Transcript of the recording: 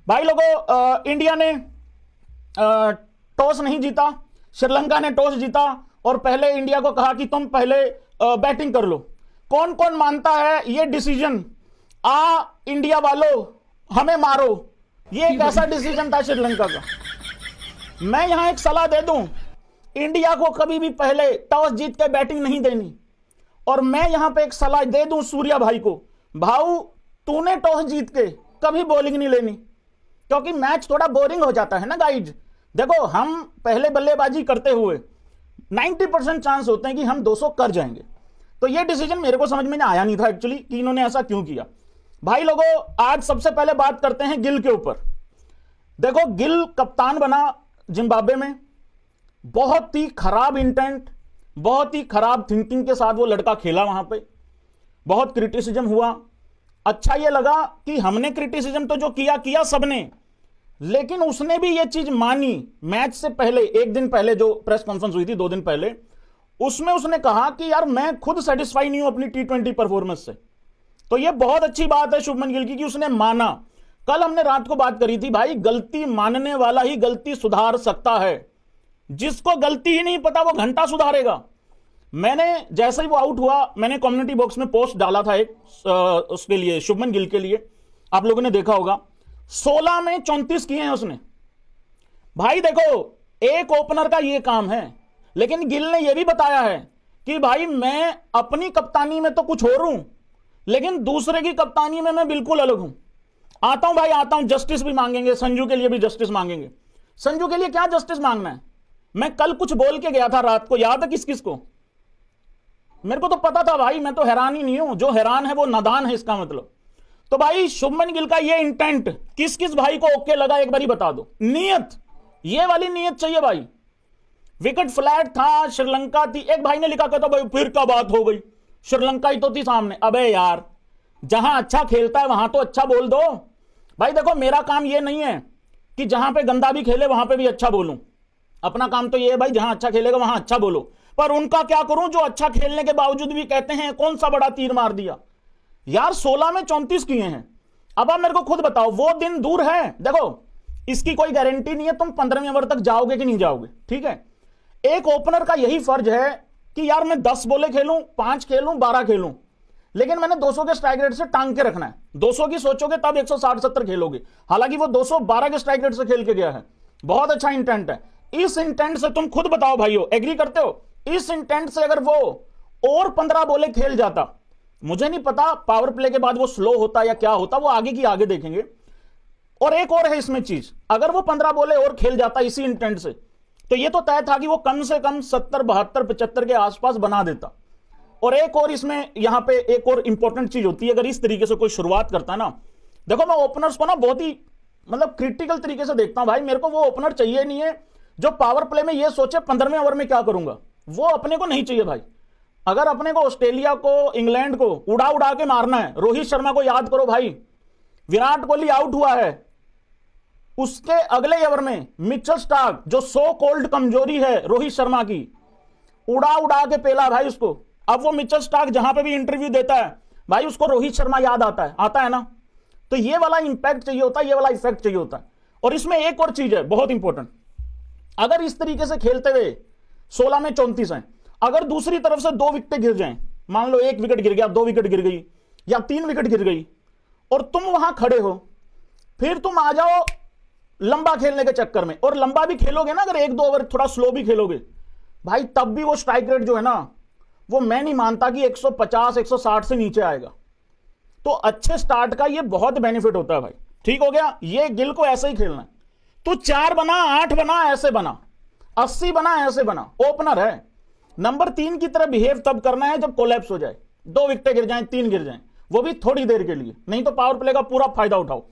भाई लोगों, इंडिया ने टॉस नहीं जीता, श्रीलंका ने टॉस जीता और पहले इंडिया को कहा कि तुम पहले बैटिंग कर लो। कौन कौन मानता है ये डिसीजन, इंडिया वालों हमें मारो, ये एक ऐसा डिसीजन था श्रीलंका का। मैं यहां एक सलाह दे दूं, इंडिया को कभी भी पहले टॉस जीत के बैटिंग नहीं देनी। और मैं यहां पे एक सलाह दे दूं सूर्या भाई को, भाऊ तूने टॉस जीत के कभी बॉलिंग नहीं लेनी, क्योंकि मैच थोड़ा बोरिंग हो जाता है ना गाइज। देखो हम पहले बल्लेबाजी करते हुए 90% चांस होते हैं कि हम 200 कर जाएंगे। तो ये डिसीजन मेरे को समझ में आया नहीं था एक्चुअली कि इन्होंने ऐसा क्यों किया। भाई लोगों, आज सबसे पहले बात करते हैं गिल के ऊपर। देखो गिल कप्तान बना जिम्बाब्वे में, बहुत ही खराब इंटेंट, बहुत ही खराब थिंकिंग के साथ वो लड़का खेला वहां पे, बहुत क्रिटिसिज्म हुआ। अच्छा ये लगा कि हमने क्रिटिसिज्म तो जो किया सबने, लेकिन उसने भी ये चीज मानी। मैच से पहले, एक दिन पहले जो प्रेस कॉन्फ्रेंस हुई थी 2 दिन पहले, उसमें उसने कहा कि यार मैं खुद सेटिस्फाई नहीं हूं अपनी T20 परफॉर्मेंस से। तो ये बहुत अच्छी बात है शुभमन गिल की कि उसने माना। कल हमने रात को बात करी थी, भाई गलती मानने वाला ही गलती सुधार सकता है, जिसको गलती ही नहीं पता वो घंटा सुधारेगा। मैंने जैसे ही वो आउट हुआ, मैंने कम्युनिटी बॉक्स में पोस्ट डाला था एक उसके लिए, शुभमन गिल के लिए, आप लोगों ने देखा होगा। 16 में 34 किए हैं उसने। भाई देखो एक ओपनर का ये काम है, लेकिन गिल ने यह भी बताया है कि भाई मैं अपनी कप्तानी में तो कुछ और हूं, लेकिन दूसरे की कप्तानी में मैं बिल्कुल अलग हूं। आता हूं भाई, आता हूं, जस्टिस भी मांगेंगे, संजू के लिए भी जस्टिस मांगेंगे। संजू के लिए क्या जस्टिस मांगना है? मैं कल कुछ बोल के गया था रात को, याद है किस किस को? मेरे को तो पता था भाई, मैं तो हैरान ही नहीं हूं, जो हैरान है वो नादान है इसका मतलब। तो भाई शुभमन गिल का ये इंटेंट किस किस भाई को ओके लगा, एक बार ही बता दो। नियत, ये वाली नियत चाहिए भाई। विकेट फ्लैट था, श्रीलंका थी, एक भाई ने लिखा कहता भाई फिर क्या बात हो गई, श्रीलंका ही तो थी सामने। अबे यार, जहां अच्छा खेलता है वहां तो अच्छा बोल दो भाई। देखो मेरा काम ये नहीं है कि जहां पे गंदा भी खेले वहां पे भी अच्छा बोलूं, अपना काम तो ये है भाई जहां अच्छा खेलेगा वहां अच्छा बोलो। पर उनका क्या करूं जो अच्छा खेलने के बावजूद भी कहते हैं कौन सा बड़ा तीर मार दिया। यार 16 में 34 किए हैं। अब आप मेरे को खुद बताओ, वो दिन दूर है। देखो इसकी कोई गारंटी नहीं है तुम 15वें ओवर तक जाओगे कि नहीं जाओगे, ठीक है। एक ओपनर का यही फर्ज है कि यार मैं 10 बॉले खेलूं, 5 खेलूं, 12 खेलूं, लेकिन मैंने 200 के स्ट्राइक रेट से टांग के रखना है। 200 की सोचोगे तब 160-70 खेलोगे। हालांकि वो 212 के स्ट्राइक रेट से खेल के गया है, बहुत अच्छा इंटेंट है। इस इंटेंट से तुम खुद बताओ भाइयों, एग्री करते हो? इस इंटेंट से अगर वो और 15 बॉले खेल जाता, मुझे नहीं पता पावर प्ले के बाद वो स्लो होता या क्या होता, वो आगे की आगे देखेंगे। और एक और है इसमें चीज, अगर वो 15 बॉले और खेल जाता इसी इंटेंट से, तो ये तो तय था कि वो कम से कम 70, 72, 75 के आसपास बना देता। और एक और इसमें यहां पे एक और इंपॉर्टेंट चीज होती है, अगर इस तरीके से कोई शुरुआत करता है ना, देखो मैं ओपनर्स को ना बहुत ही मतलब क्रिटिकल तरीके से देखता हूं भाई। मेरे को वो ओपनर चाहिए नहीं है जो पावर प्ले में ये सोचे 15वें ओवर में क्या करूंगा, वो अपने को नहीं चाहिए भाई। अगर अपने को ऑस्ट्रेलिया को, इंग्लैंड को उड़ा उड़ा के मारना है, रोहित शर्मा को याद करो भाई, विराट कोहली आउट हुआ है, उसके अगले ओवर में मिचेल स्टार्क, जो सो कोल्ड कमजोरी है रोहित शर्मा की, उड़ा उड़ा के पेला भाई उसको। अब वो मिचेल स्टार्क जहां पे भी इंटरव्यू देता है भाई, उसको रोहित शर्मा याद आता है ना। तो ये वाला इंपैक्ट चाहिए होता है, ये वाला इफेक्ट चाहिए होता है। और इसमें एक और चीज है बहुत इंपॉर्टेंट, अगर इस तरीके से खेलते हुए 16 में 34 है, अगर दूसरी तरफ से 2 विकेट गिर जाएं, मान लो 1 विकेट गिर गया, 2 विकेट गिर गई या 3 विकेट गिर गई, और तुम वहां खड़े हो, फिर तुम आ जाओ लंबा खेलने के चक्कर में, और लंबा भी खेलोगे ना, अगर 1-2 ओवर थोड़ा स्लो भी खेलोगे भाई, तब भी वो स्ट्राइक रेट जो है ना, वो मैं नहीं मानता कि 150, 160 से नीचे आएगा। तो अच्छे स्टार्ट का ये बहुत बेनिफिट होता है भाई। ठीक हो गया, ये गिल को ऐसे ही खेलना है। तू 4 बना, 8 बना, ऐसे बना, 80 बना, ऐसे बना, ओपनर है। नंबर 3 की तरह बिहेव तब करना है जब कोलैप्स हो जाए, 2 विकेट गिर जाएं, 3 गिर जाएं, वो भी थोड़ी देर के लिए, नहीं तो पावर प्ले का पूरा फायदा उठाओ।